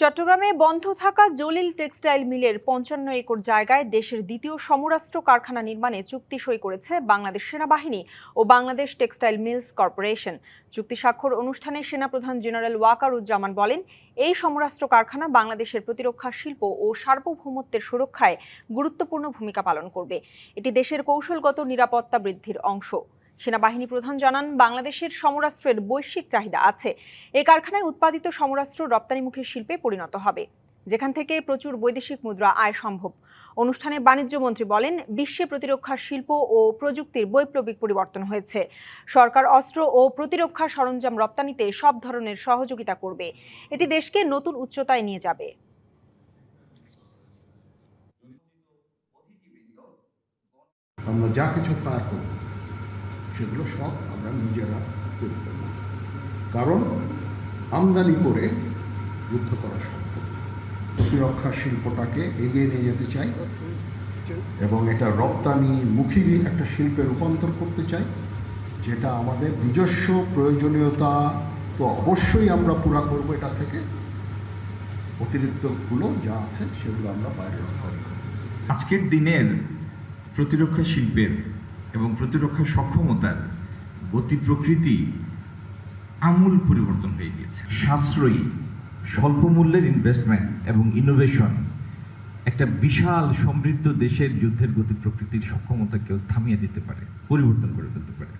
চট্টগ্রামে বন্ধ থাকা জলিল টেক্সটাইল মিলের ৫৫ একর জায়গায় দেশের দ্বিতীয় সমরাস্ত্র কারখানা নির্মাণে চুক্তি সই করেছে বাংলাদেশ সেনাবাহিনী ও বাংলাদেশ টেক্সটাইল মিলস কর্পোরেশন। চুক্তি স্বাক্ষর অনুষ্ঠানে সেনাপ্রধান জেনারেল ওয়াকারুজ্জামান বলেন, এই সমরাস্ত্র কারখানা বাংলাদেশের প্রতিরক্ষা শিল্প ও সার্বভৌমত্বের সুরক্ষায় গুরুত্বপূর্ণ ভূমিকা পালন করবে। এটি দেশের কৌশলগত নিরাপত্তা বৃদ্ধির অংশ। সেনাবাহিনী প্রধান জানান, বাংলাদেশের সমরাস্ত্রের বৈশ্বিক চাহিদা আছে। এই কারখানায় উৎপাদিত সমরাস্ত্র রপ্তানিমুখী শিল্পে পরিণত হবে, যেখান থেকে প্রচুর বৈদেশিক মুদ্রা আয় সম্ভব। অনুষ্ঠানে বাণিজ্যমন্ত্রী বলেন, বিশ্বে প্রতিরক্ষা শিল্প ও প্রযুক্তির বৈপ্লবিক পরিবর্তন হয়েছে। সরকার অস্ত্র ও প্রতিরক্ষা সরঞ্জাম রপ্তানিতে সব ধরনের সহযোগিতা করবে। এটি দেশকে নতুন উচ্চতায় নিয়ে যাবে। আমরা যা কিছু পার করব সেগুলো সব আমরা নিজেরা তৈরি করব, কারণ আমদানি করে যুদ্ধ করা সম্ভব। প্রতিরক্ষা শিল্পটাকে এগিয়ে নিয়ে যেতে চাই এবং এটা রপ্তানিমুখী একটা শিল্পে রূপান্তর করতে চাই, যেটা আমাদের নিজস্ব প্রয়োজনীয়তা তো অবশ্যই আমরা পুরা করব, এটা থেকে অতিরিক্তগুলো যা আছে সেগুলো আমরা বাইরে রপ্তানি করব। আজকের দিনের প্রতিরক্ষা শিল্পের এবং প্রতিরক্ষা সক্ষমতার গতি প্রকৃতি আমূল পরিবর্তন হয়ে গেছে। সাশ্রয়ী স্বল্প মূল্যের ইনভেস্টমেন্ট এবং ইনোভেশন একটা বিশাল সমৃদ্ধ দেশের যুদ্ধের গতি প্রকৃতির সক্ষমতাকেও থামিয়ে দিতে পারে, পরিবর্তন করে ফেলতে পারে।